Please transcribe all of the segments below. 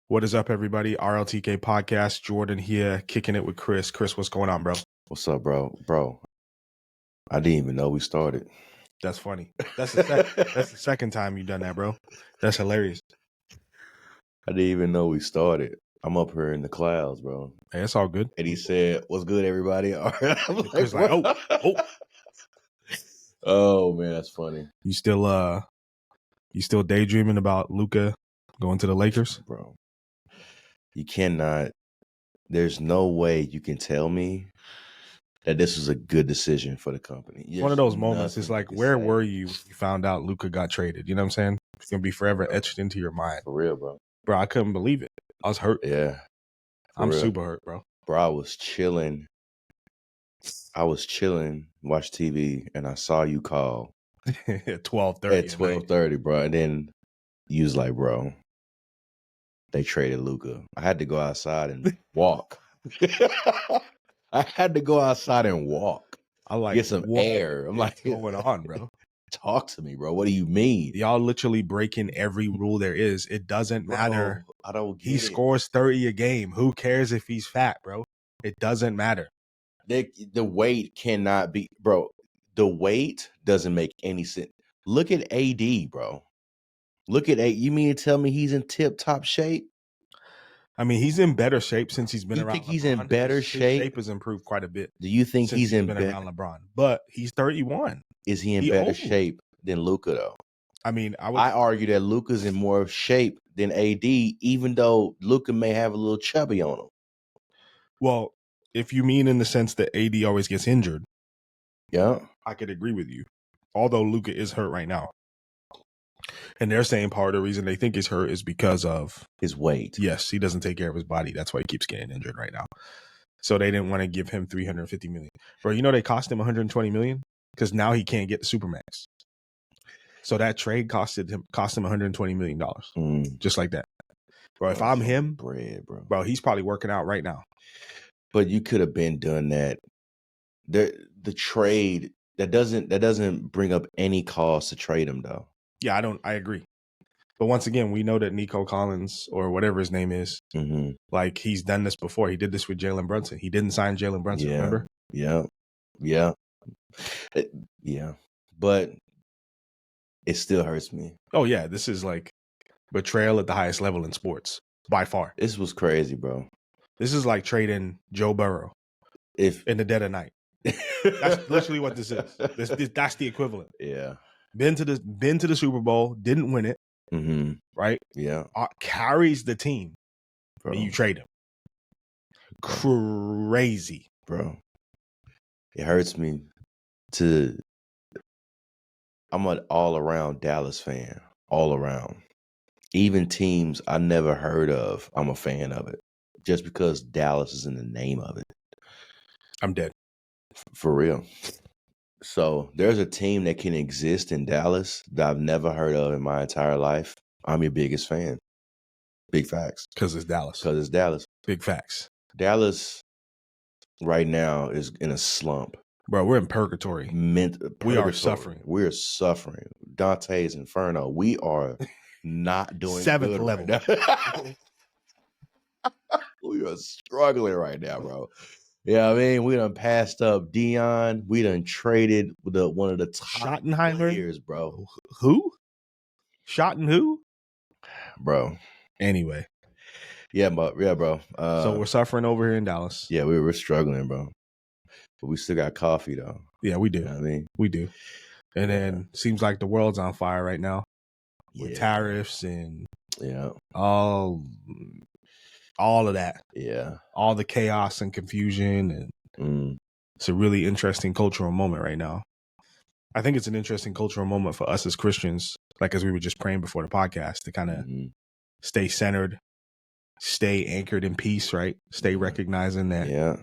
What is up, everybody? RLTK Podcast. Jordan here, kicking it with Chris. Chris, what's going on, bro? What's up, bro? Bro, I didn't even know we started. That's funny. That's the second time you've done that, bro. That's hilarious. I didn't even know we started. I'm up here in the clouds, bro. Hey, it's all good. And he said, "What's good, everybody?" All right. I'm Chris like, oh. Oh man, that's funny. You still daydreaming about Luka going to the Lakers? Bro, you cannot. There's no way you can tell me that this was a good decision for the company. It's one of those moments. It's like, where were you when you found out Luka got traded? You know what I'm saying? It's gonna be forever etched into your mind. For real, bro. Bro, I couldn't believe it. I was hurt. Yeah. I'm super hurt, bro. Bro, I was chilling, watch TV, and I saw you call at 12:30. At 12:30, bro. And then you was like, bro, they traded Luka. I had to go outside and walk. I had to go outside and walk. I like get some air. I'm like, what's going on, bro? Talk to me, bro. What do you mean? Y'all literally breaking every rule there is. It doesn't matter. I don't get He scores 30 a game. Who cares if he's fat, bro? It doesn't matter. The weight cannot be, bro. The weight doesn't make any sense. Look at AD, bro. Look at AD. You mean to tell me he's in tip-top shape? I mean, he's in better shape since he's been around. You think he's in better shape? His shape has improved quite a bit. Do you think he's in been around LeBron? But he's 31. Is he in better shape than Luka, though? I mean, I argue that Luka's in more shape than AD, even though Luka may have a little chubby on him. Well, if you mean in the sense that AD always gets injured, yeah, I could agree with you. Although Luka is hurt right now. And they're saying part of the reason they think he's hurt is because of his weight. Yes, he doesn't take care of his body. That's why he keeps getting injured right now. So they didn't want to give him $350 million. Bro, you know they cost him $120 million because now he can't get the Supermax. So that trade cost him $120 million. Just like that. Bro, if I'm him, bro, he's probably working out right now. But you could have been done that. The trade that doesn't bring up any cost to trade him though. Yeah, I agree. But once again, we know that Nico Collins or whatever his name is, like he's done this before. He did this with Jalen Brunson. He didn't sign Jalen Brunson, remember? Yeah. But it still hurts me. Oh yeah, this is like betrayal at the highest level in sports by far. This was crazy, bro. This is like trading Joe Burrow in the dead of night. That's literally what this is. That's the equivalent. Yeah. Been to the Super Bowl, didn't win it. Right? Yeah. Carries the team. Bro. And you trade him. Crazy. Bro. It hurts me I'm an all-around Dallas fan. All around. Even teams I never heard of, I'm a fan of it. Just because Dallas is in the name of it. I'm dead. For real. So there's a team that can exist in Dallas that I've never heard of in my entire life. I'm your biggest fan. Big facts. Because it's Dallas. Big facts. Dallas right now is in a slump. Bro, we're in purgatory. We are suffering. We're suffering. Dante's Inferno. We are not doing 7th good level. Right now. We are struggling right now, bro. Yeah, I mean, we done passed up Dion. We done traded with one of the top players, bro. Who? Schotten who? Bro. Anyway. Yeah, bro. So we're suffering over here in Dallas. Yeah, we're struggling, bro. But we still got coffee, though. Yeah, we do. You know what I mean? We do. And then seems like the world's on fire right now with tariffs and all of that. Yeah. All the chaos and confusion. And it's a really interesting cultural moment right now. I think it's an interesting cultural moment for us as Christians, like as we were just praying before the podcast, to kind of stay centered, stay anchored in peace, right? Stay recognizing that,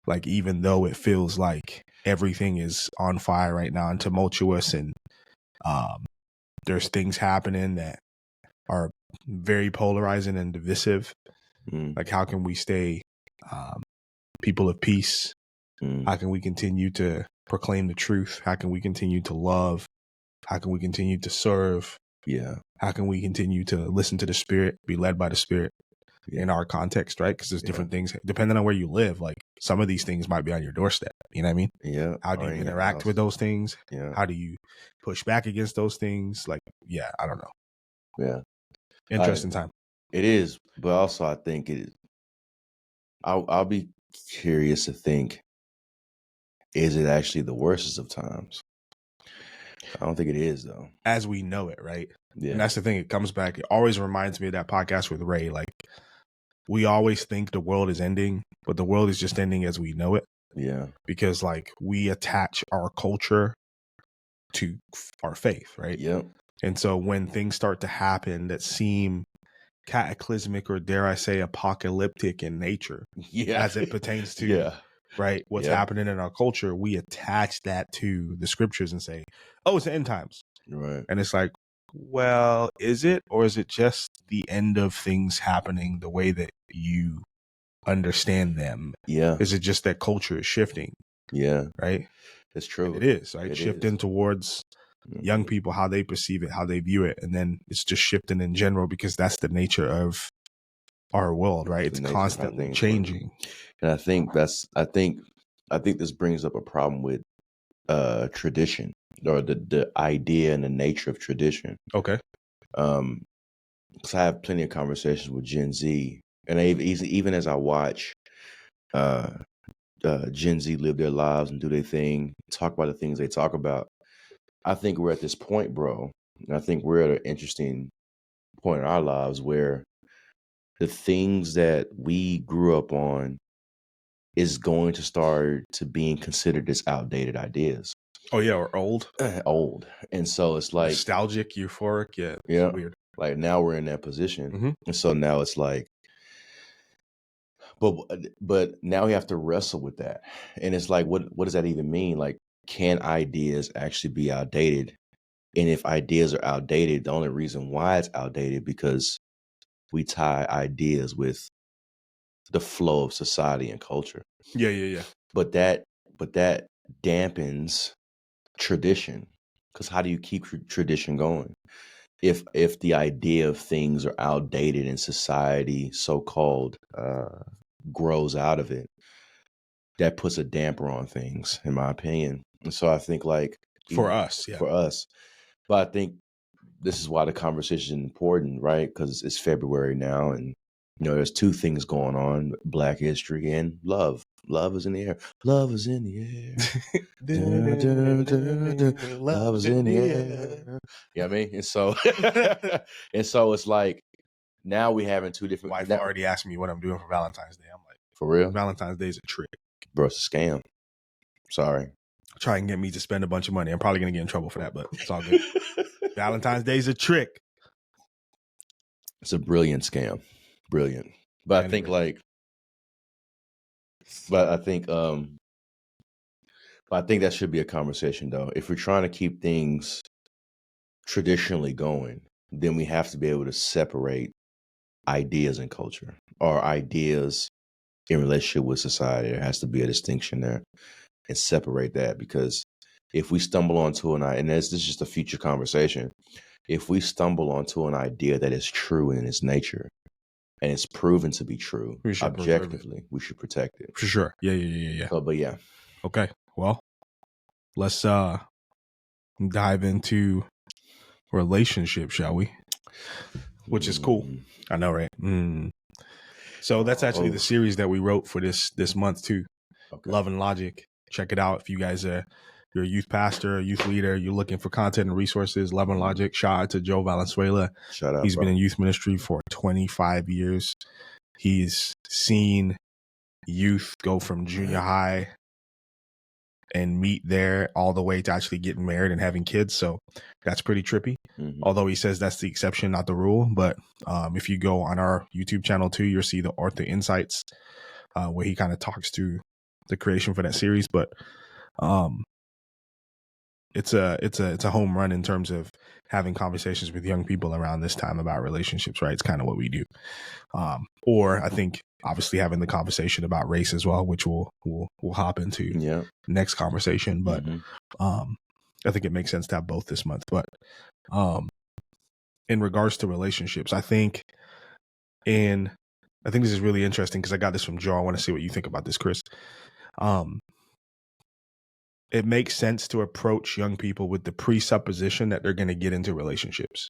like, even though it feels like everything is on fire right now and tumultuous and there's things happening that are very polarizing and divisive. Like, how can we stay people of peace? How can we continue to proclaim the truth? How can we continue to love? How can we continue to serve? Yeah. How can we continue to listen to the Spirit, be led by the Spirit? in our context, right? Because there's different things depending on where you live. Like some of these things might be on your doorstep. You know what I mean? Yeah. How do you interact with those things? Yeah. How do you push back against those things? Like, yeah, I don't know. Yeah. Interesting time. It is, but also I think it is. I'll be curious to think, is it actually the worstest of times? I don't think it is, though. As we know it, right? Yeah. And that's the thing. It comes back. It always reminds me of that podcast with Ray. Like, we always think the world is ending, but the world is just ending as we know it. Yeah. Because, like, we attach our culture to our faith, right? Yep. And so when things start to happen that seem cataclysmic or, dare I say, apocalyptic in nature, as it pertains to right what's happening in our culture, we attach that to the scriptures and say, oh, it's the end times, right? And it's like, well, is it, or is it just the end of things happening the way that you understand them? Is it just that culture is shifting? Right. That's true. And it is, right? Shifting towards young people, how they perceive it, how they view it. And then it's just shifting in general because that's the nature of our world, right? It's constantly changing. And I think this brings up a problem with tradition, or the idea and the nature of tradition. Okay. Because I have plenty of conversations with Gen Z, and even as I watch Gen Z live their lives and do their thing, talk about the things they talk about, I think we're at this point, bro. And I think we're at an interesting point in our lives where the things that we grew up on is going to start to being considered as outdated ideas. Oh yeah, or old. Old. And so it's like nostalgic, euphoric. Yeah. Yeah. Weird. Like now we're in that position. And so now it's like, but now we have to wrestle with that. And it's like, what does that even mean? Like, can ideas actually be outdated? And if ideas are outdated, the only reason why it's outdated because we tie ideas with the flow of society and culture. Yeah. But that dampens tradition, because how do you keep tradition going if the idea of things are outdated and society so-called grows out of it? That puts a damper on things, in my opinion. And so I think, like, for us, but I think this is why the conversation is important, right? Because it's February now, and there's two things going on: Black history and love. Love is in the air. Love is in the air. Love is in the air. You know what I mean? And so, it's like now we having two different. Wife already asked me what I'm doing for Valentine's Day. I'm like, for real? Valentine's Day is a trick, bro. It's a scam. Sorry. Try and get me to spend a bunch of money. I'm probably gonna get in trouble for that, but it's all good. Valentine's Day is a trick. It's a brilliant scam. Brilliant. But I think that should be a conversation, though. If we're trying to keep things traditionally going, then we have to be able to separate ideas and culture, or ideas in relationship with society. There has to be a distinction there, and separate that, because if we stumble onto and this is just a future conversation, if we stumble onto an idea that is true in its nature and it's proven to be true objectively, we should protect it. For sure. Yeah. But yeah. Okay. Well, let's dive into relationships, shall we? Which is cool. I know, right? So that's actually the series that we wrote for this month too. Okay. Love and Logic. Check it out if you guys you're a youth pastor, a youth leader, you're looking for content and resources. Love and Logic. Shout out to Joe Valenzuela. Shout out. He's been in youth ministry for 25 years. He's seen youth go from junior high and meet there all the way to actually getting married and having kids. So that's pretty trippy. Although he says that's the exception, not the rule. But if you go on our YouTube channel too, you'll see the Arthur Insights, where he kind of talks to the creation for that series. But it's a home run in terms of having conversations with young people around this time about relationships, right? It's kind of what we do. Or I think obviously having the conversation about race as well, which we'll hop into next conversation. But I think it makes sense to have both this month. But in regards to relationships, I think in I think this is really interesting because I got this from Joe. I want to see what you think about this, Chris. It makes sense to approach young people with the presupposition that they're going to get into relationships.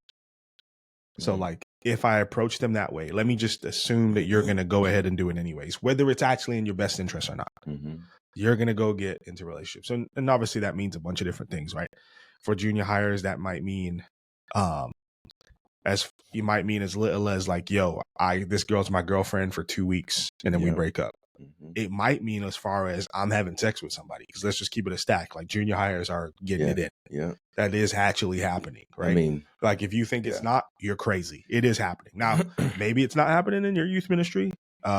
So like if I approach them that way, let me just assume that you're going to go ahead and do it anyways, whether it's actually in your best interest or not. You're going to go get into relationships. And obviously that means a bunch of different things, right? For junior hires, that might mean, as little as like, yo, this girl's my girlfriend for 2 weeks and then we break up. It might mean as far as I'm having sex with somebody, because let's just keep it a stack. Like junior hires are getting it in. Yeah. That is actually happening, right? I mean, like if you think it's not, you're crazy. It is happening. Now, maybe it's not happening in your youth ministry.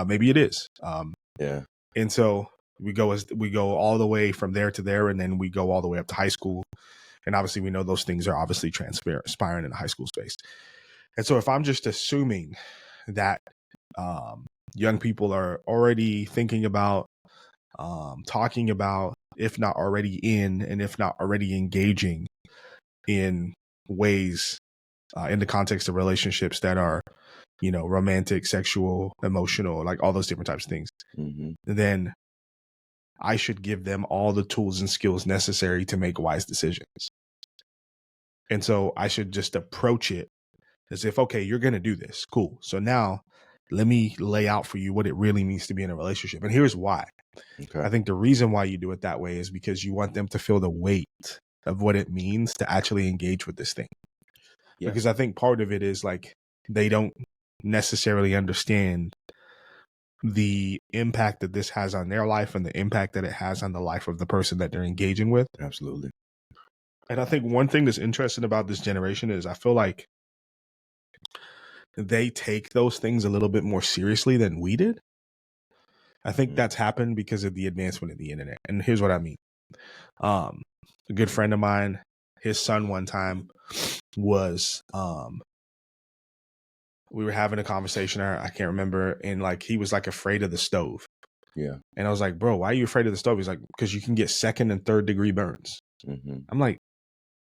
Maybe it is. And so we go all the way from there to there, and then we go all the way up to high school. And obviously we know those things are obviously transpiring in the high school space. And so if I'm just assuming that young people are already thinking about, talking about, if not already in, and if not already engaging in ways in the context of relationships that are, romantic, sexual, emotional, like all those different types of things, then I should give them all the tools and skills necessary to make wise decisions. And so I should just approach it as if, okay, you're going to do this. Cool. So now let me lay out for you what it really means to be in a relationship. And here's why. I think the reason why you do it that way is because you want them to feel the weight of what it means to actually engage with this thing. Because I think part of it is like they don't necessarily understand the impact that this has on their life and the impact that it has on the life of the person that they're engaging with. Absolutely. And I think one thing that's interesting about this generation is I feel like they take those things a little bit more seriously than we did. I think that's happened because of the advancement of the internet. And here's what I mean. A good friend of mine, his son one time was, we were having a conversation, I can't remember, and like he was like afraid of the stove. Yeah. And I was like, bro, why are you afraid of the stove? He's like, because you can get 2nd and 3rd degree burns. I'm like,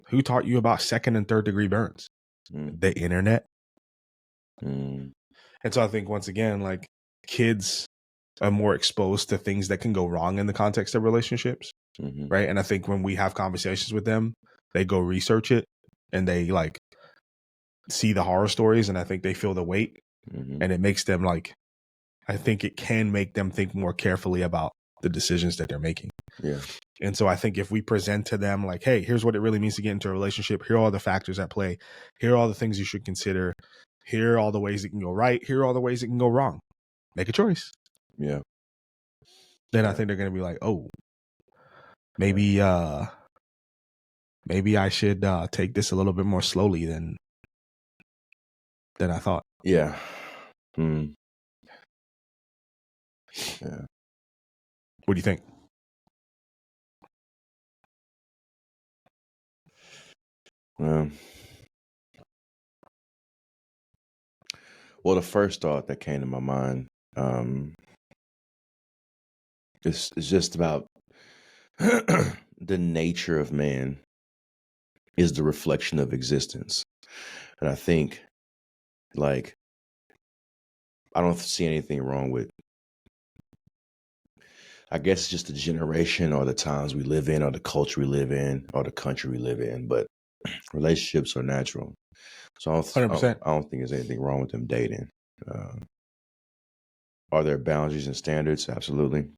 who taught you about 2nd and 3rd degree burns? The internet. And so I think once again, like kids are more exposed to things that can go wrong in the context of relationships. Right. And I think when we have conversations with them, they go research it and they like see the horror stories, and I think they feel the weight, and it makes them like, I think it can make them think more carefully about the decisions that they're making. Yeah. And so I think if we present to them like, hey, here's what it really means to get into a relationship. Here are all the factors at play. Here are all the things you should consider. Here are all the ways it can go right. Here are all the ways it can go wrong. Make a choice. Yeah. Then I think they're going to be like, oh, maybe I should take this a little bit more slowly than I thought. Yeah. Yeah. What do you think? Well, the first thought that came to my mind is just about the nature of man is the reflection of existence. And I think, like, I don't see anything wrong with, I guess, just the generation or the times we live in or the culture we live in or the country we live in. But relationships are natural. So I don't think there's anything wrong with them dating. Are there boundaries and standards? Absolutely.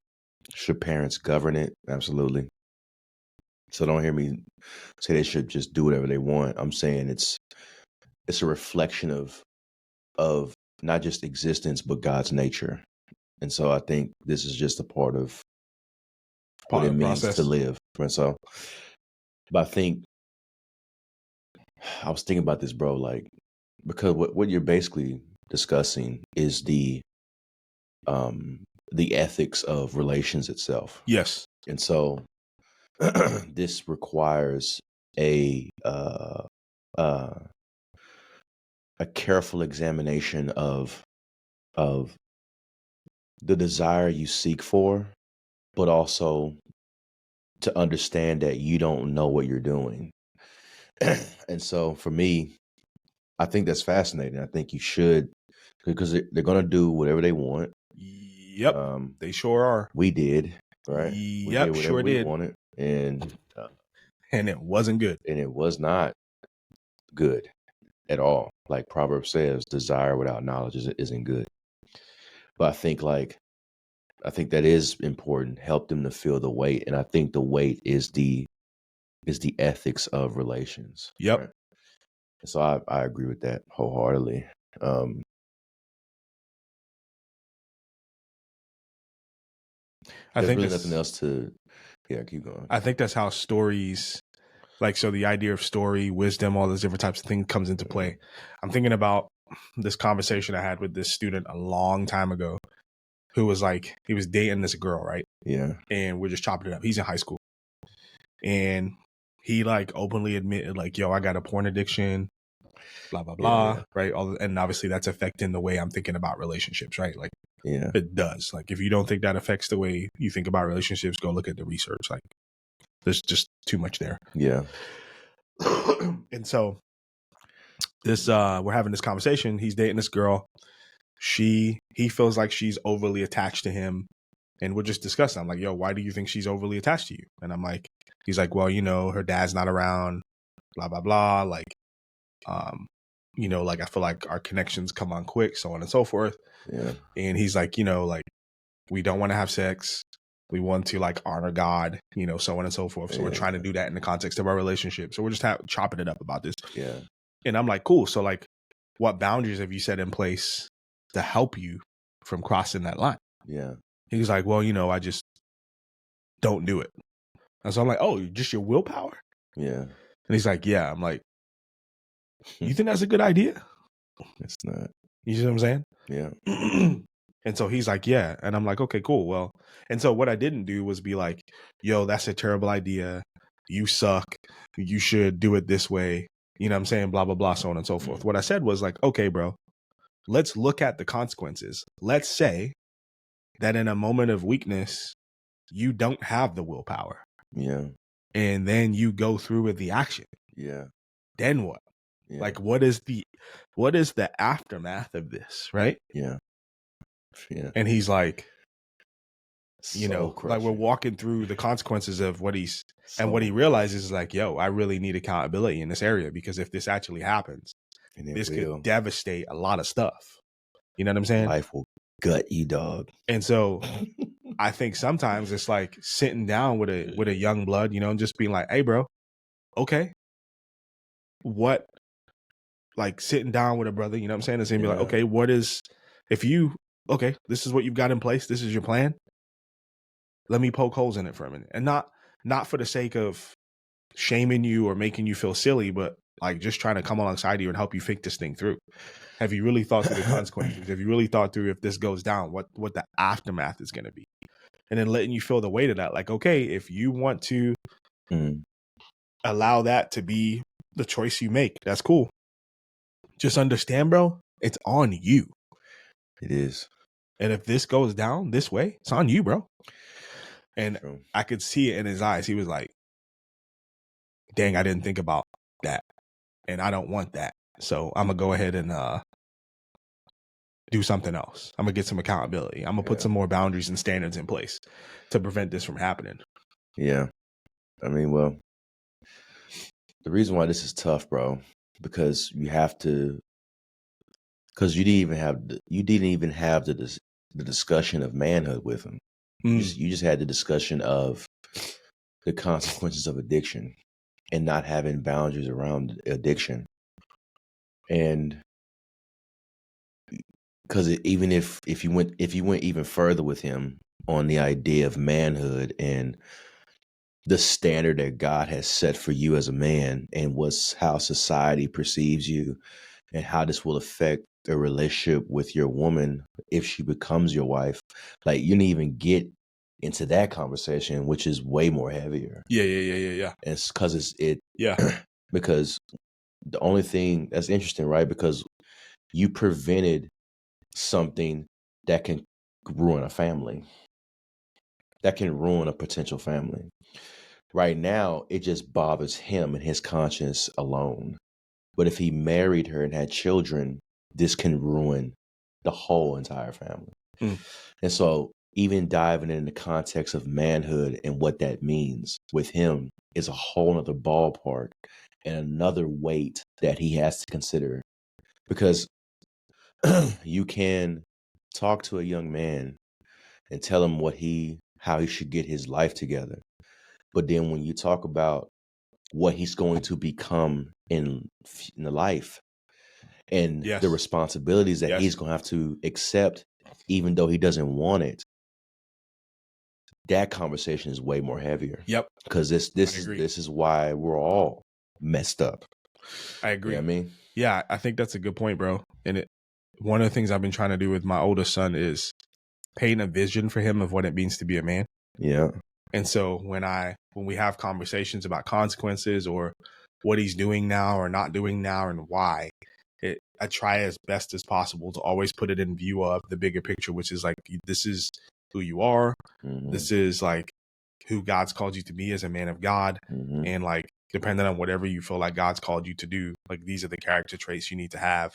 Should parents govern it? Absolutely. So don't hear me say they should just do whatever they want. I'm saying it's a reflection of not just existence, but God's nature. And so I think this is just a part of what it means to live. And so, but I think I was thinking about this, bro, like, because what you're basically discussing is the ethics of relations itself. Yes. And so this requires a careful examination of the desire you seek for, but also to understand that you don't know what you're doing. And so for me, I think that's fascinating. I think you should because they're gonna do whatever they want. Yep, they sure are. We did, right? Yep, we did whatever sure we did. wanted, and it wasn't good. And it was not good at all. Like Proverbs says, desire without knowledge isn't good. But I think that is important. Help them to feel the weight, and I think the weight is the ethics of relations. Yep. Right? So I agree with that wholeheartedly. I think really nothing else to. Yeah, keep going. I think that's how stories, like, so the idea of story, wisdom, all those different types of things comes into play. I'm thinking about this conversation I had with this student a long time ago, who was like, he was dating this girl, right? Yeah. And we're just chopping it up. He's in high school, and he like openly admitted, like, yo, I got a porn addiction, blah blah blah, right? And obviously that's affecting the way I'm thinking about relationships, right? Like, it does. Like, if you don't think that affects the way you think about relationships, go look at the research. Like, there's just too much there. Yeah. And so this we're having this conversation. He's dating this girl. He feels like she's overly attached to him, and we're just discussing. I'm like, yo, why do you think she's overly attached to you? And I'm like, he's like, well, you know, her dad's not around, blah blah blah, like, you know, like, I feel like our connections come on quick, so on and so forth. Yeah. And he's like, you know, like, we don't want to have sex, we want to like honor God, you know, so on and so forth. So we're trying to do that in the context of our relationship. So we're just chopping it up about this. Yeah. And I'm like, cool. So like, what boundaries have you set in place to help you from crossing that line? Yeah. He's like, well, you know, I just don't do it. And so I'm like, oh, just your willpower? Yeah. And he's like, yeah. I'm like, you think that's a good idea? It's not. You see what I'm saying? Yeah. And so he's like, yeah. And I'm like, okay, cool. Well, and so what I didn't do was be like, yo, that's a terrible idea. You suck. You should do it this way. You know what I'm saying? Blah, blah, blah, so on and so forth. What I said was like, okay, bro, let's look at the consequences. Let's say that in a moment of weakness, you don't have the willpower. Yeah. And then you go through with the action. Yeah. Then what? Yeah. Like, what is the aftermath of this, right? Yeah. Yeah. And he's like, you so know, crushing. like, we're walking through the consequences of what he's, and what he realizes is like, yo, I really need accountability in this area, because if this actually happens, this could devastate a lot of stuff. You know what I'm saying? Life will gut you, dog. And so I think sometimes it's like sitting down with a young blood, you know, and just being like, hey, bro, okay, what, like, sitting down with a brother, you know what I'm saying? And saying, be like, okay, what is, if you, okay, this is what you've got in place, this is your plan, let me poke holes in it for a minute. And not for the sake of shaming you or making you feel silly, but like just trying to come alongside you and help you think this thing through. Have you really thought through the consequences? Have you really thought through, if this goes down, what the aftermath is going to be? And then letting you feel the weight of that. Like, okay, if you want to allow that to be the choice you make, that's cool. Just understand, bro, it's on you. It is. And if this goes down this way, it's on you, bro. And I could see it in his eyes. He was like, dang, I didn't think about that. And I don't want that. So I'm going to go ahead and do something else. I'm going to get some accountability. I'm going to put some more boundaries and standards in place to prevent this from happening. Yeah. I mean, well, the reason why this is tough, bro, because you have to, because you didn't even have the discussion of manhood with him. You just had the discussion of the consequences of addiction and not having boundaries around addiction. And because even if you went even further with him on the idea of manhood and the standard that God has set for you as a man, and how society perceives you, and how this will affect the relationship with your woman if she becomes your wife, like, you didn't even get into that conversation, which is way more heavier. Yeah. And it's because because the only thing that's interesting, right? Because you prevented something that can ruin a family, that can ruin a potential family. Right now, it just bothers him and his conscience alone. But if he married her and had children, this can ruin the whole entire family. Mm. And so even diving in the context of manhood and what that means with him is a whole nother ballpark and another weight that he has to consider. Because you can talk to a young man and tell him how he should get his life together. But then when you talk about what he's going to become in the life and Yes. the responsibilities that Yes. he's going to have to accept, even though he doesn't want it, that conversation is way more heavier. Yep. Because this is why we're all messed up. I agree. You know what I mean? Yeah, I think that's a good point, bro. And one of the things I've been trying to do with my oldest son is paint a vision for him of what it means to be a man. Yeah. And so when we have conversations about consequences or what he's doing now or not doing now and why, I try as best as possible to always put it in view of the bigger picture, which is like, this is who you are. Mm-hmm. This is like who God's called you to be as a man of God. Mm-hmm. And like, depending on whatever you feel like God's called you to do, like these are the character traits you need to have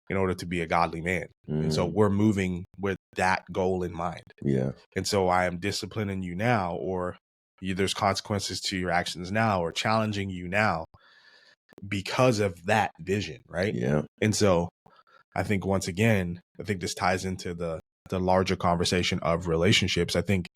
in order to be a godly man. Mm-hmm. And so we're moving with that goal in mind. Yeah. And so I am disciplining you now, or there's consequences to your actions now, or challenging you now because of that vision, right? Yeah. And so I think once again, I think this ties into the larger conversation of relationships. I think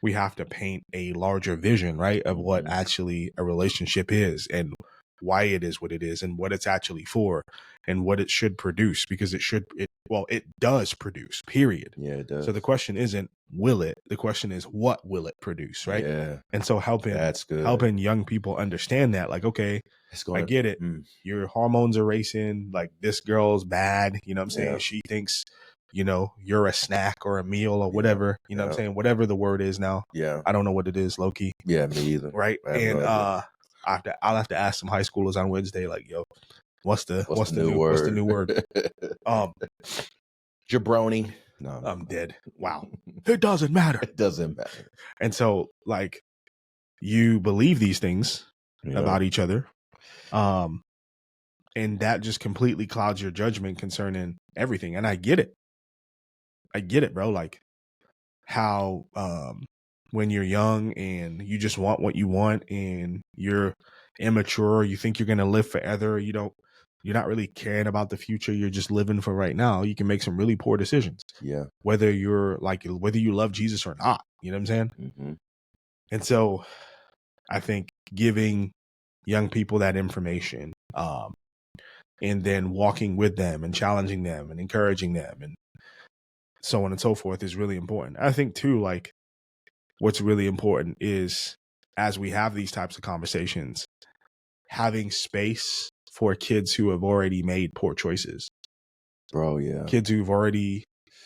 we have to paint a larger vision, right, of what actually a relationship is and why it is what it is and what it's actually for and what it should produce, because it does produce, period. Yeah, it does. So the question isn't will it, the question is what will it produce, right? Yeah. And so helping young people understand that, like, okay, I get it. Your hormones are racing, like this girl's bad, you know what I'm saying? Yeah. She thinks, you're a snack or a meal or whatever, you know what I'm saying? Whatever the word is now. Yeah. I don't know what it is, low key. Yeah, me either. Right. And I'll have to ask some high schoolers on Wednesday, like, yo, what's the new word? What's the new word? Jabroni. No, I'm dead. Wow. It doesn't matter. It doesn't matter. And so, like, you believe these things about each other. And that just completely clouds your judgment concerning everything. And I get it, bro. Like how when you're young and you just want what you want and you're immature, you think you're gonna live forever, you're not really caring about the future, you're just living for right now, you can make some really poor decisions. Yeah. Whether you love Jesus or not. You know what I'm saying? Mm-hmm. And so I think giving young people that information, and then walking with them and challenging them and encouraging them and so on and so forth is really important. I think too, like, what's really important is as we have these types of conversations, having space for kids who have already made poor choices. Bro, yeah. Kids who've already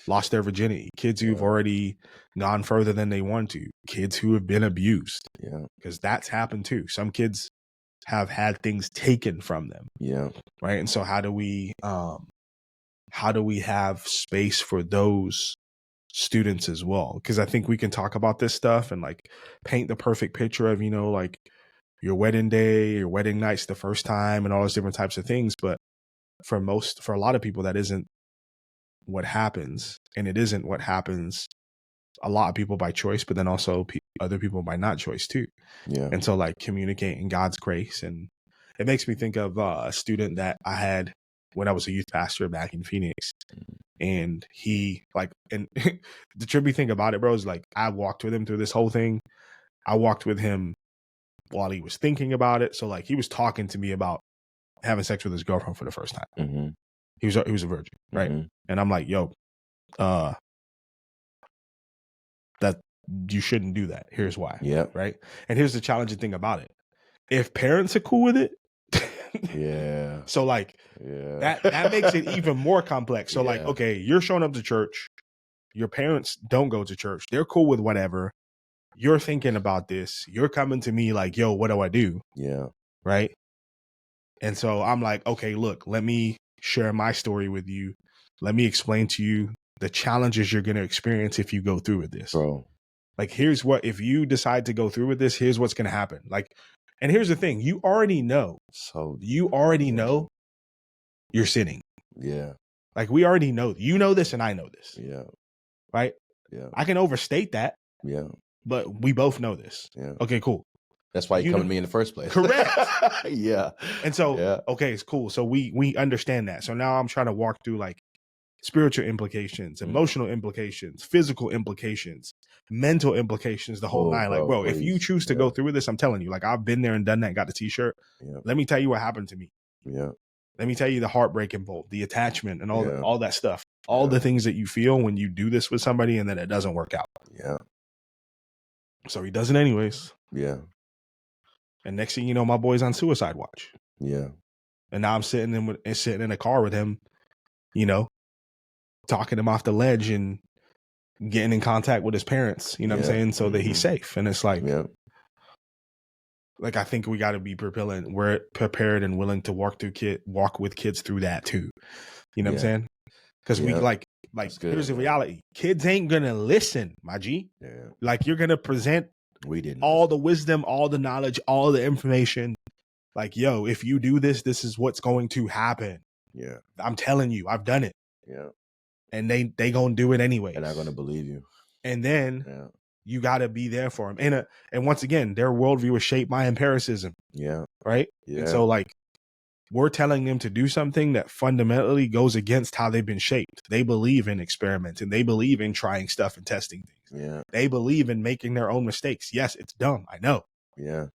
lost their virginity, kids who've already gone further than they want to, kids who have been abused. Yeah. Because that's happened too. Some kids have had things taken from them. Yeah. Right. And so how do we have space for those students as well? Because I think we can talk about this stuff and like paint the perfect picture of, like your wedding day, your wedding night's the first time and all those different types of things. But for a lot of people, that isn't what happens. And it isn't what happens a lot of people by choice, but then also other people by not choice too. Yeah. And so like communicating God's grace. And it makes me think of a student that I had when I was a youth pastor back in Phoenix. And he and the trippy thing about it, bro, is like, I walked with him through this whole thing. I walked with him while he was thinking about it. So like he was talking to me about having sex with his girlfriend for the first time. Mm-hmm. He was a virgin. Right. Mm-hmm. And I'm like, yo, that you shouldn't do that. Here's why. Yeah. Right. And here's the challenging thing about it. If parents are cool with it. Yeah. So like that makes it even more complex. So like, okay, you're showing up to church. Your parents don't go to church. They're cool with whatever. You're thinking about this. You're coming to me like, yo, what do I do? Yeah. Right. And so I'm like, okay, look, let me share my story with you. Let me explain to you the challenges you're going to experience if you go through with this. Bro. Like, if you decide to go through with this, here's what's going to happen. Like, and here's the thing, you already know. So you already know you're sinning. Yeah. Like, we already know, you know this and I know this. Yeah. Right? Yeah. I can overstate that. Yeah. But we both know this. Yeah. Okay, cool. That's why you come to me in the first place. Correct. Yeah. And so, okay, it's cool. So we understand that. So now I'm trying to walk through like spiritual implications, emotional implications, physical implications, mental implications, the whole nine. Like, bro, if you choose to go through with this, I'm telling you, like, I've been there and done that and got the t-shirt. Yeah. Let me tell you what happened to me. Yeah. Let me tell you the heartbreak involved, the attachment and all that stuff. All the things that you feel when you do this with somebody and then it doesn't work out. Yeah. So he does it anyways. Yeah. And next thing you know, my boy's on suicide watch. Yeah. And now I'm sitting in a car with him, you know, talking him off the ledge and getting in contact with his parents, you know what I'm saying? So that he's safe. And it's like, like, I think we got to be we're prepared and willing to walk with kids through that too. You know what I'm saying? Because we like here's the reality. Kids ain't going to listen, my G. Yeah. Like, you're going to present all the wisdom, all the knowledge, all the information. Like, yo, if you do this, this is what's going to happen. Yeah. I'm telling you, I've done it. Yeah. And they going to do it anyway. They're not going to believe you. And then you got to be there for them. And once again, their worldview is shaped by empiricism. Yeah. Right? Yeah. And so, like, we're telling them to do something that fundamentally goes against how they've been shaped. They believe in experiments and they believe in trying stuff and testing things. Yeah. They believe in making their own mistakes. Yes, it's dumb. I know. Yeah.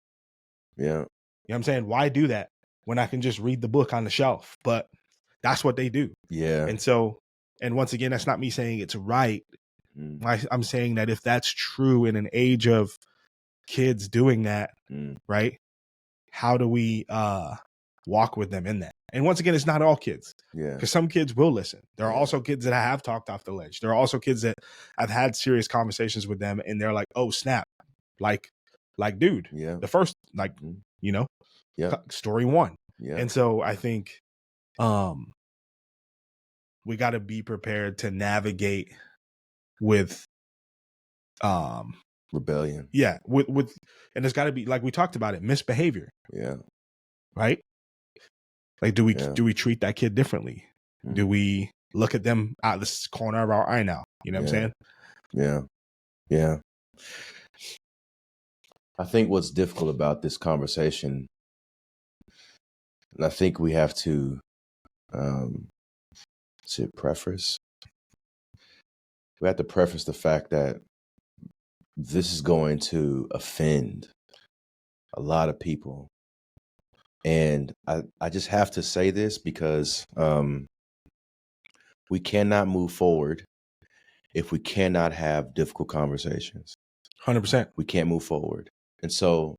Yeah. You know what I'm saying? Why do that when I can just read the book on the shelf? But that's what they do. Yeah. And so, and once again, that's not me saying it's right. I'm saying that if that's true in an age of kids doing that, right? How do we walk with them in that? And once again, it's not all kids. Yeah. Because some kids will listen. There are also kids that I have talked off the ledge. There are also kids that I've had serious conversations with them and they're like, oh, snap. Like, dude, the first, like, you know, story one. Yeah. And so I think we got to be prepared to navigate with rebellion. Yeah. With and there's got to be, like we talked about it, misbehavior. Yeah. Right? Like, do we treat that kid differently? Do we look at them out the corner of our eye now? You know what I'm saying? Yeah. Yeah. I think what's difficult about this conversation, and I think we have to preface. We have to preface the fact that this is going to offend a lot of people. And I just have to say this because we cannot move forward if we cannot have difficult conversations. 100%. We can't move forward. And so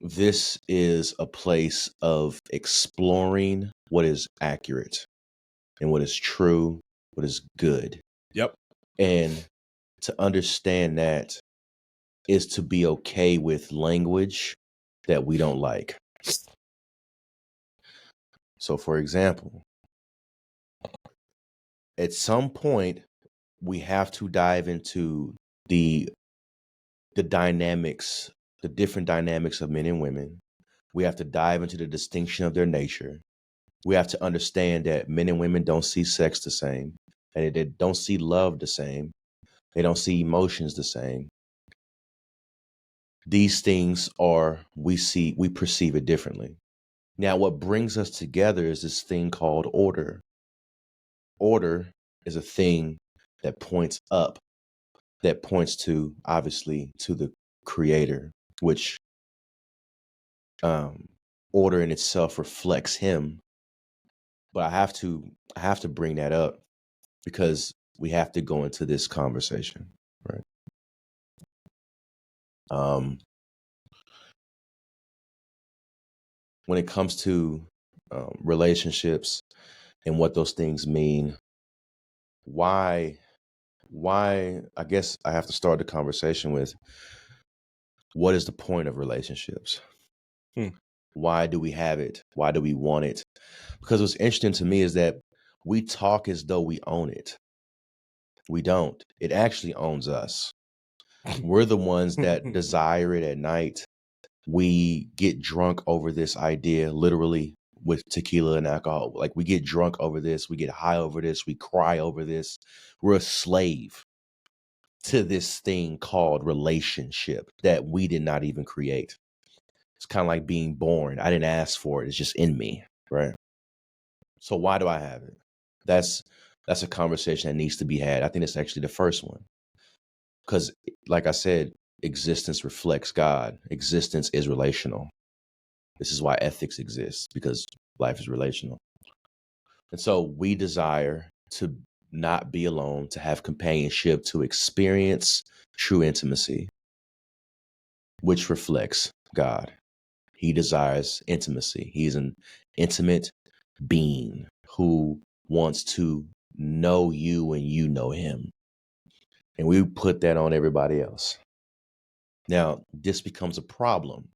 this is a place of exploring what is accurate and what is true, what is good. Yep. And to understand that is to be okay with language that we don't like. So, for example, at some point, we have to dive into the dynamics, the different dynamics of men and women. We have to dive into the distinction of their nature. We have to understand that men and women don't see sex the same, and they don't see love the same. They don't see emotions the same. These things we perceive it differently. Now, what brings us together is this thing called order. Order is a thing that points up, that points to, obviously, to the creator, which order in itself reflects him. But I have to bring that up because we have to go into this conversation, right? When it comes to relationships and what those things mean, why I guess I have to start the conversation with, what is the point of relationships? Why do we have it? Why do we want it? Because what's interesting to me is that we talk as though we own it. We don't. It actually owns us. We're the ones that desire it at night. We get drunk over this idea, literally. with tequila and alcohol. Like, we get drunk over this, we get high over this, we cry over this. We're a slave to this thing called relationship that we did not even create. It's kind of like being born. I didn't ask for it. It's just in me, right? So why do I have it? That's a conversation that needs to be had. I think it's actually the first one. Because, like I said, existence reflects God. Existence is relational. This is why ethics exists, because life is relational. And so we desire to not be alone, to have companionship, to experience true intimacy, which reflects God. He desires intimacy. He's an intimate being who wants to know you and you know him. And we put that on everybody else. Now, this becomes a problem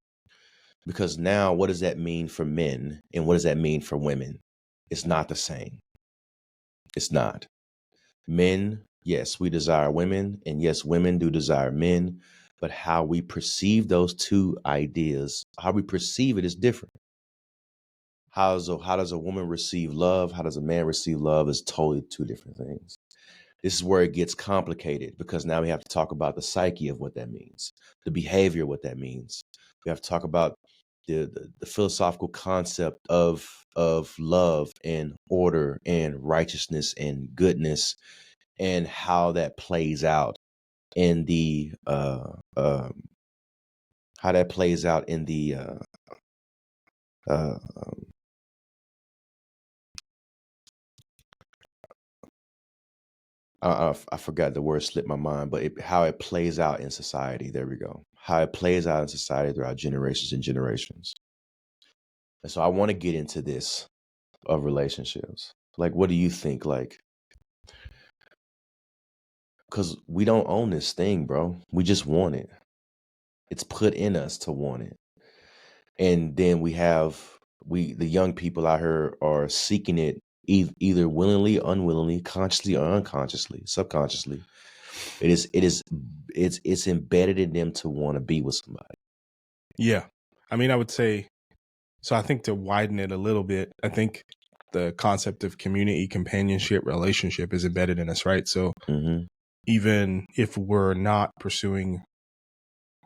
because now what does that mean for men and what does that mean for women? It's not the same. It's not. Men, yes, we desire women, and yes, women do desire men, but how we perceive those two ideas, how we perceive it is different. How does a woman receive love? How does a man receive love is totally two different things. This is where it gets complicated because now we have to talk about the psyche of what that means, the behavior, what that means. We have to talk about the philosophical concept of love and order and righteousness and goodness and how that plays out in the I forgot the word slipped my mind, but how it plays out in society. There we go. How it plays out in society throughout generations and generations. And so I want to get into this of relationships. Like, what do you think? Like, because we don't own this thing, bro. We just want it. It's put in us to want it. And then the young people out here are seeking it either willingly, unwillingly, consciously or unconsciously, subconsciously. It's embedded in them to want to be with somebody. Yeah. I mean, I would say, so I think to widen it a little bit, I think the concept of community, companionship, relationship is embedded in us, right? So even if we're not pursuing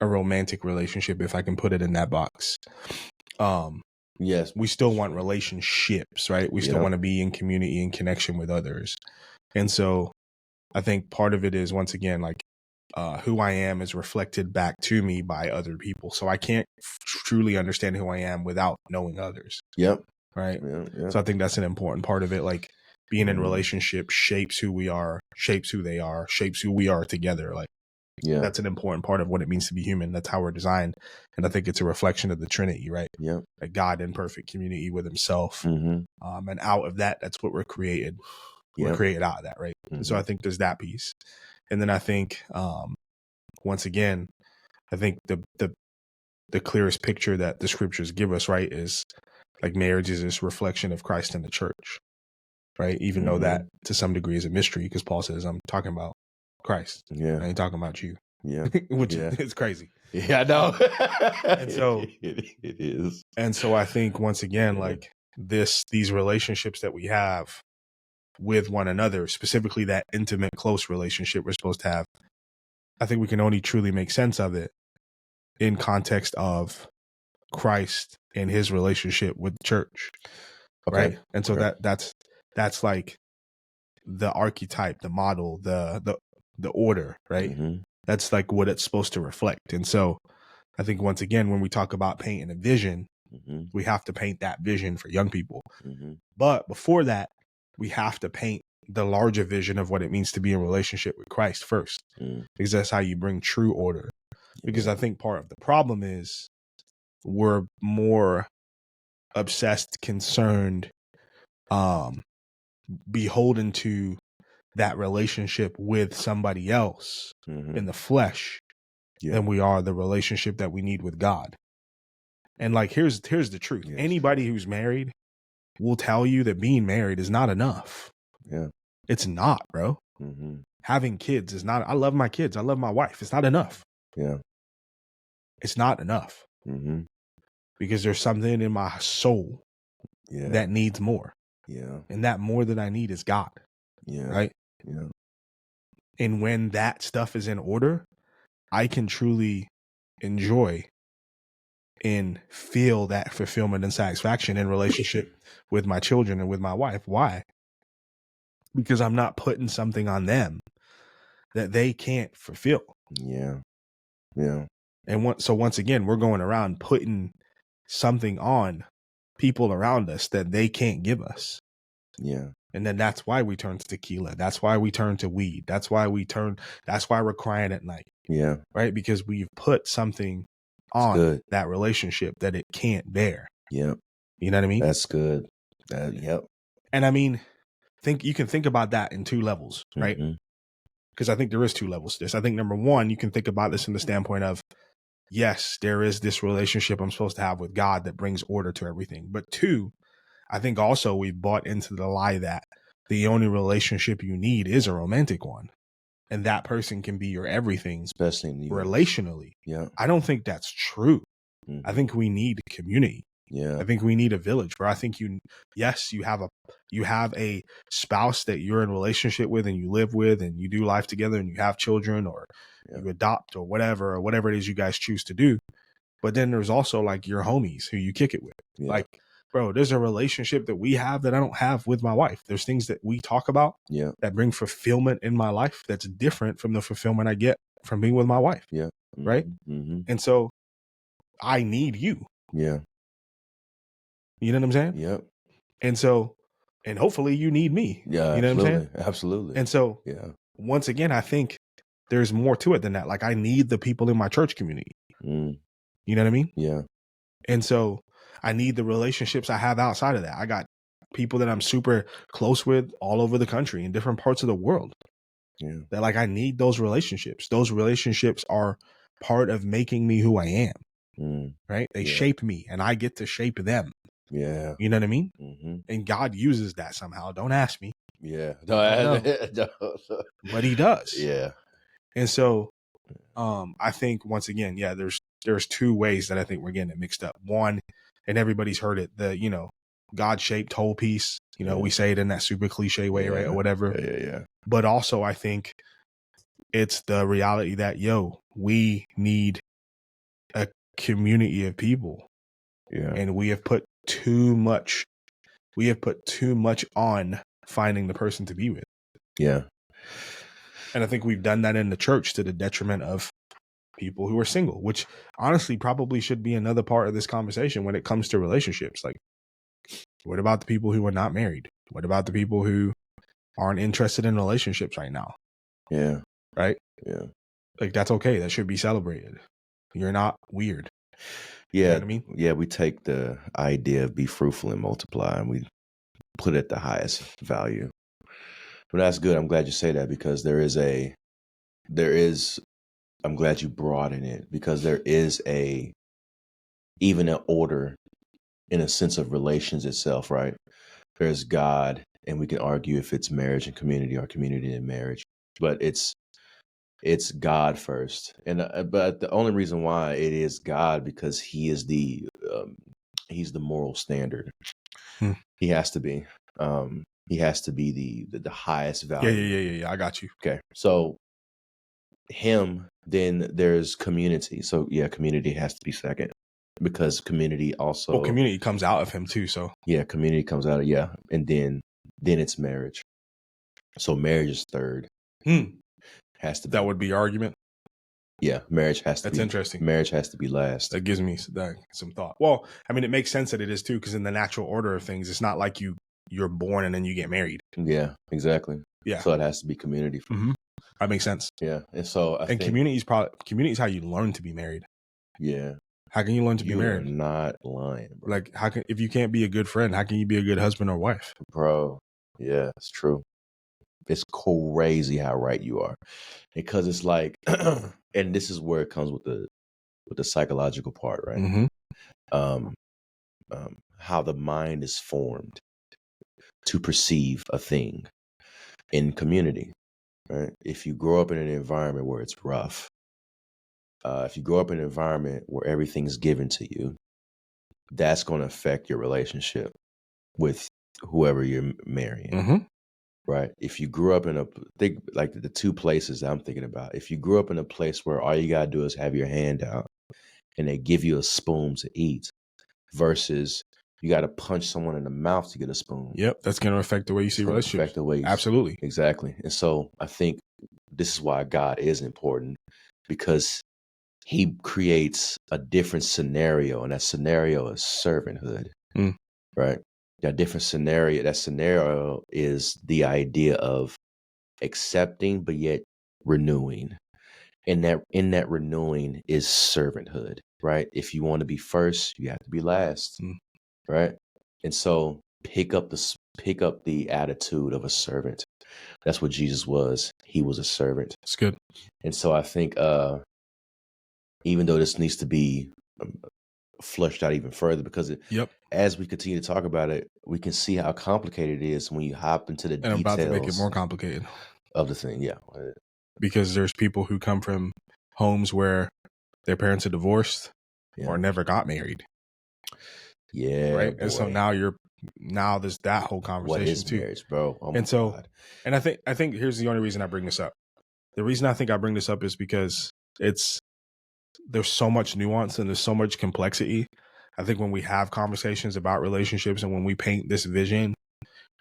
a romantic relationship, if I can put it in that box, yes, we still want relationships, right? We still want to be in community and connection with others. And so I think part of it is, once again, like who I am is reflected back to me by other people. So I can't truly understand who I am without knowing others. Yep. Right. Yep. So I think that's an important part of it. Like being in relationship shapes who we are, shapes who they are, shapes who we are together. Like, that's an important part of what it means to be human. That's how we're designed. And I think it's a reflection of the Trinity, right? Yeah. Like God in perfect community with himself. And out of that, that's what we're created. We're created out of that, right? And so I think there's that piece. And then I think, once again, I think the clearest picture that the scriptures give us, right, is like marriage is this reflection of Christ in the church, right? Even though that to some degree is a mystery, because Paul says, I'm talking about Christ. I ain't talking about you. Which is crazy. Yeah, I know. And so it is. And so I think, once again, like these relationships that we have with one another, specifically that intimate, close relationship we're supposed to have, I think we can only truly make sense of it in context of Christ and his relationship with the church. Right. And so that's like the archetype, the model, the order, right? That's like what it's supposed to reflect. And so I think, once again, when we talk about painting a vision, we have to paint that vision for young people. But before that, we have to paint the larger vision of what it means to be in relationship with Christ first, because that's how you bring true order. Because I think part of the problem is we're more obsessed, concerned, beholden to that relationship with somebody else in the flesh than we are the relationship that we need with God. And like, here's the truth. Anybody who's married will tell you that being married is not enough. It's not, bro. Having kids is not. I love my kids. I love my wife. It's not enough. It's not enough. Because there's something in my soul that needs more. Yeah. And that more that I need is God. Yeah. Right. Yeah. And when that stuff is in order, I can truly enjoy and feel that fulfillment and satisfaction in relationship with my children and with my wife. Why? Because I'm not putting something on them that they can't fulfill. Yeah. Yeah. And so once again, we're going around putting something on people around us that they can't give us. Yeah. And then that's why we turn to tequila. That's why we turn to weed. That's why we're crying at night. Yeah. Right? Because we've put something on that relationship that it can't bear. Yep. You know what I mean? That's good. Yep. And I mean, you can think about that in two levels, right? Because I think there is two levels to this. I think number one, you can think about this from the standpoint of, yes, there is this relationship I'm supposed to have with God that brings order to everything. But two, I think also we've bought into the lie that the only relationship you need is a romantic one. And that person can be your everything, especially in the relationally. Yeah. I don't think that's true. I think we need community. Yeah. I think we need a village, bro. I think you have a spouse that you're in relationship with and you live with and you do life together and you have children or you adopt or whatever it is you guys choose to do. But then there's also like your homies who you kick it with. Yeah. Like, bro, there's a relationship that we have that I don't have with my wife. There's things that we talk about that bring fulfillment in my life that's different from the fulfillment I get from being with my wife. Yeah. Right. And so I need you. Yeah. You know what I'm saying? Yep. And so, and hopefully you need me. Yeah. You know what I'm saying? Absolutely. And so, once again, I think there's more to it than that. Like, I need the people in my church community. You know what I mean? Yeah. And so I need the relationships I have outside of that. I got people that I'm super close with all over the country in different parts of the world. Yeah. That like, I need those relationships. Those relationships are part of making me who I am. Right? They shape me and I get to shape them. Yeah. You know what I mean? And God uses that somehow. Don't ask me. Yeah. No. But he does. Yeah. And so I think once again, there's two ways that I think we're getting it mixed up. One, and everybody's heard it, the God-shaped whole piece. We say it in that super cliche way, right? Or whatever. Yeah. But also I think it's the reality that we need a community of people. Yeah. And we have put too much on finding the person to be with. Yeah. And I think we've done that in the church to the detriment of people who are single, which honestly probably should be another part of this conversation when it comes to relationships. Like, what about the people who are not married? What about the people who aren't interested in relationships right now? Yeah. Right? Yeah. Like, that's okay. That should be celebrated. You're not weird. Yeah. You know what I mean? Yeah. We take the idea of be fruitful and multiply and we put it at the highest value. But that's good. I'm glad you say that because I'm glad you brought in it because there is even an order in a sense of relations itself, right? There's God, and we can argue if it's marriage and community or community and marriage, but it's God first. And but the only reason why it is God because He is He's the moral standard. He has to be. He has to be the highest value. Yeah. I got you. Okay, so Him, then there's community. So yeah, community has to be second because community also. Well, community comes out of Him too. So yeah, community comes out of and then it's marriage. So marriage is third. Has to be. That would be your argument. Yeah, marriage has to. That's interesting. Marriage has to be last. That gives me some thought. Well, I mean, it makes sense that it is too, because in the natural order of things, it's not like you're born and then you get married. Yeah, exactly. Yeah. So it has to be community. That makes sense. Yeah, and so I think community is how you learn to be married. Yeah. How can you learn to be married? You're not lying, bro. Like, if you can't be a good friend, how can you be a good husband or wife? Bro, yeah, it's true. It's crazy how right you are. Because it's like, and this is where it comes with the psychological part, right? How the mind is formed to perceive a thing in community, right? If you grow up in an environment where it's rough, if you grow up in an environment where everything's given to you, that's going to affect your relationship. with whoever you're marrying. Mm-hmm. Right. If you grew up in think like the two places I'm thinking about, if you grew up in a place where all you got to do is have your hand out and they give you a spoon to eat versus you got to punch someone in the mouth to get a spoon. Yep. That's going to affect the way you see relationships. Affect the way Absolutely. Exactly. And so I think this is why God is important, because he creates a different scenario, and that scenario is servanthood. Right. That different scenario, that scenario is the idea of accepting but yet renewing. And that in that renewing is servanthood, right? If you want to be first, you have to be last. Right? And so pick up the attitude of a servant. That's what Jesus was. He was a servant. It's good. And so I think even though this needs to be flushed out even further, because as we continue to talk about it, we can see how complicated it is when you hop into the details. I'm about to make it more complicated of the thing. Yeah. Because there's people who come from homes where their parents are divorced or never got married. Yeah. Right. Boy. And so now there's that whole conversation what is too. Marriage, bro? Oh and so, God. and I think here's the only reason I bring this up. The reason I think I bring this up is because there's so much nuance and there's so much complexity. I think when we have conversations about relationships and when we paint this vision,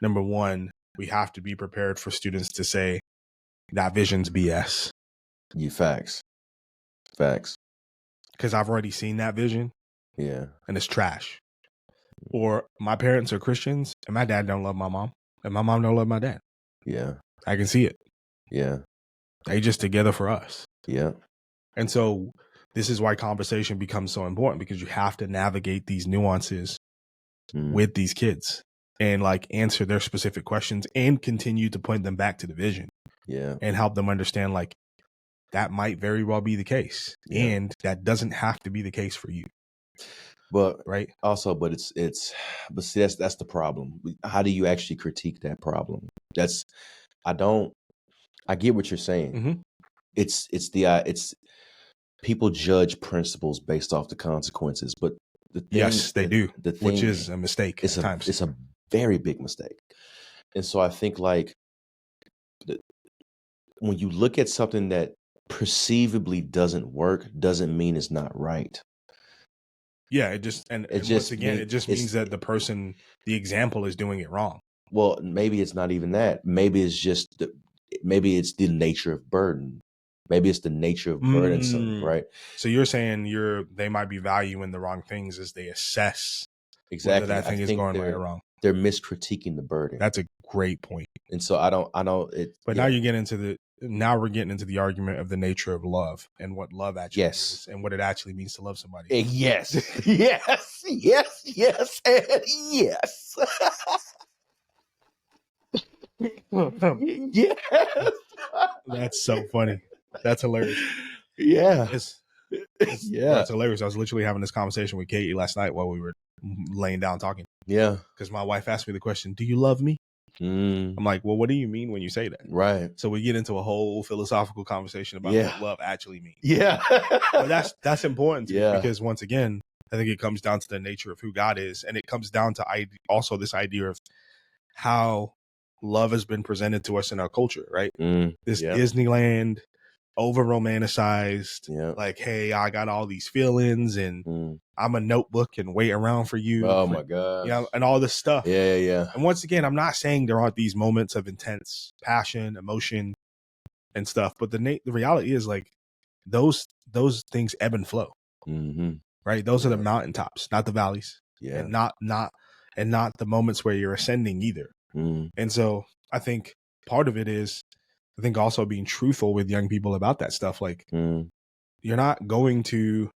number one, we have to be prepared for students to say that vision's BS. Facts. Because I've already seen that vision. Yeah. And it's trash. Or my parents are Christians and my dad don't love my mom and my mom don't love my dad. Yeah. I can see it. Yeah. They just together for us. Yeah. And so this is why conversation becomes so important, because you have to navigate these nuances with these kids and like answer their specific questions and continue to point them back to the vision. Yeah. And help them understand like that might very well be the case. Yeah. And that doesn't have to be the case for you. But right. Also, but see, that's the problem. How do you actually critique that problem? I get what you're saying. Mm-hmm. It's people judge principles based off the consequences, but they do, which is a mistake. It's a very big mistake. And so I think like when you look at something that perceivably doesn't work, doesn't mean it's not right. Yeah, it just means that the example is doing it wrong. Well, maybe it's not even that. Maybe it's just maybe it's the nature of burden. Maybe it's the nature of burdensome, right? So you're saying they might be valuing the wrong things as they assess exactly whether that thing is going right or wrong. They're miscritiquing the burden. That's a great point. And so I don't it. But now you get into now we're getting into the argument of the nature of love and what love actually is and what it actually means to love somebody. Yes. Yes. Yes. Yes. And yes. Yes. That's so funny. That's hilarious. Yeah. That's hilarious. I was literally having this conversation with Katie last night while we were laying down talking. Yeah. Because my wife asked me the question, do you love me? I'm like, well, what do you mean when you say that? Right. So we get into a whole philosophical conversation about what love actually means. Yeah. But that's important to me because once again, I think it comes down to the nature of who God is. And it comes down to also this idea of how love has been presented to us in our culture, right? This Disneyland, over romanticized, like, hey, I got all these feelings and I'm a notebook and wait around for you. Oh my God. And all this stuff. Yeah. And once again, I'm not saying there aren't these moments of intense passion, emotion and stuff, but the reality is like those things ebb and flow. Right? Those are the mountaintops, not the valleys. Yeah. And not the moments where you're ascending either. And so I think part of it is, I think also being truthful with young people about that stuff. Like you're not going to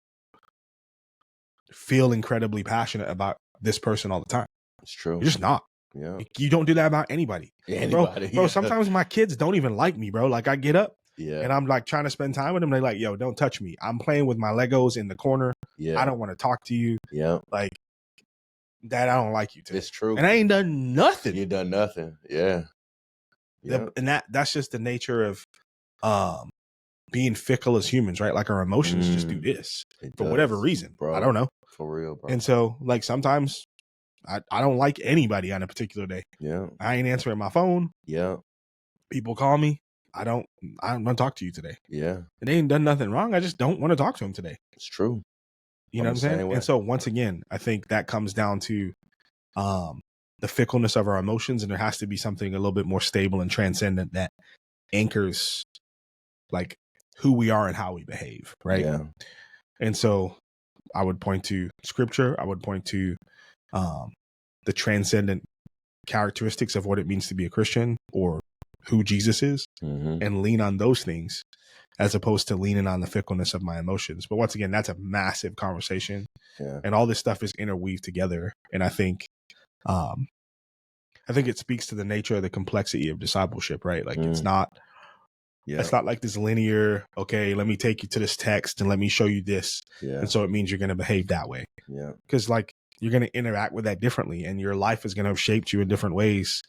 feel incredibly passionate about this person all the time. It's true. You're just not. Yeah. You don't do that about anybody. Bro, sometimes my kids don't even like me, bro. Like I get up and I'm like trying to spend time with them. They're like, yo, don't touch me. I'm playing with my Legos in the corner. Yeah. I don't want to talk to you. Yeah. Like, Dad, I don't like you today. It's true. And I ain't done nothing. You done nothing. Yeah. And that's just the nature of being fickle as humans, right? Like our emotions just do this for whatever reason, bro. I don't know. For real, bro. And so like sometimes I don't like anybody on a particular day. Yeah. I ain't answering my phone. Yeah. People call me. I don't want to talk to you today. Yeah. They ain't done nothing wrong. I just don't want to talk to them today. It's true. You know what I'm saying? And so once again, I think that comes down to the fickleness of our emotions, and there has to be something a little bit more stable and transcendent that anchors like who we are and how we behave, right? Yeah. And so I would point to scripture. I would point to the transcendent characteristics of what it means to be a Christian or who Jesus is, and lean on those things as opposed to leaning on the fickleness of my emotions. But once again, that's a massive conversation, and all this stuff is interweaved together. And I think it speaks to the nature of the complexity of discipleship, right? Like it's not like this linear, okay, let me take you to this text and let me show you this. And so it means you're going to behave that way. Yeah. Because like you're going to interact with that differently, and your life is going to have shaped you in different ways.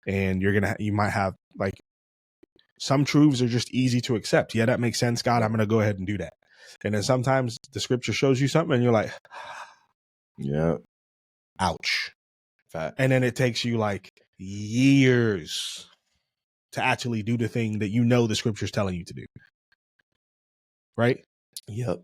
And you might have like some truths are just easy to accept. Yeah, that makes sense, God. I'm going to go ahead and do that. And then sometimes the scripture shows you something and you're like, yeah, ouch. Fact. And then it takes you like years to actually do the thing that you know the scripture's telling you to do. Right? Yep.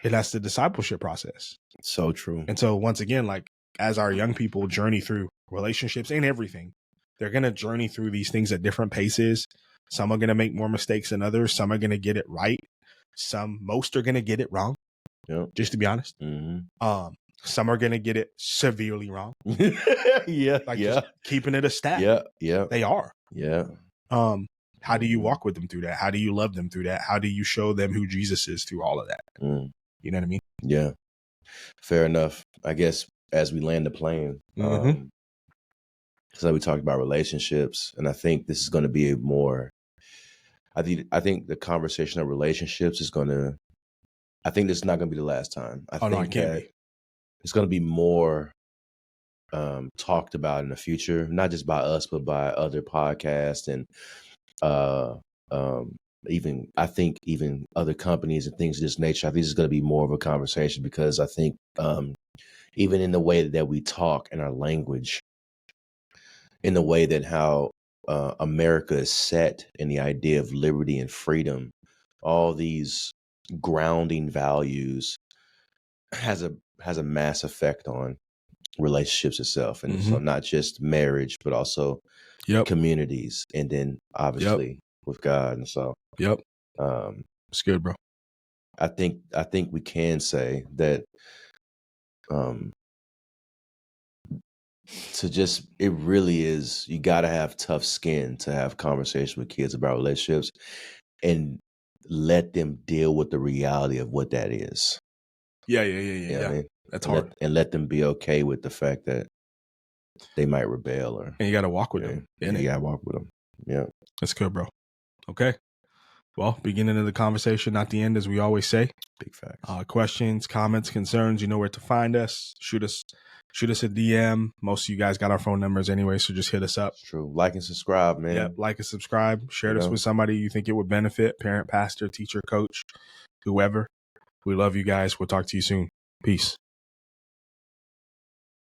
And that's the discipleship process. So true. And so once again, like as our young people journey through relationships and everything, they're going to journey through these things at different paces. Some are going to make more mistakes than others. Some are going to get it right. Most are going to get it wrong. Yep. Just to be honest. Some are going to get it severely wrong. Yeah. Like just keeping it a stat. Yeah. Yeah. They are. Yeah. How do you walk with them through that? How do you love them through that? How do you show them who Jesus is through all of that? You know what I mean? Yeah. Fair enough. I guess as we land the plane, so we talked about relationships, and I think this is going to be a more, I think the conversation of relationships is going to, I think this is not going to be the last time. I think it can't be. It's going to be more talked about in the future, not just by us, but by other podcasts and even other companies and things of this nature. I think this is going to be more of a conversation because I think even in the way that we talk and our language, in the way that how America is set in the idea of liberty and freedom, all these grounding values has a mass effect on relationships itself. And so not just marriage, but also communities, and then obviously with God. And so it's good, bro. I think we can say that it really is, you got to have tough skin to have conversation with kids about relationships and let them deal with the reality of what that is. Yeah. You know what I mean? That's hard. And let them be okay with the fact that they might rebel, and you got to walk with them. You got to walk with them. Yeah. That's good, bro. Okay. Well, beginning of the conversation, not the end, as we always say. Big facts. Questions, comments, concerns, you know where to find us. Shoot us a DM. Most of you guys got our phone numbers anyway, so just hit us up. It's true. Like and subscribe, man. Yeah, like and subscribe. Share this with somebody you think it would benefit. Parent, pastor, teacher, coach, whoever. We love you guys. We'll talk to you soon. Peace.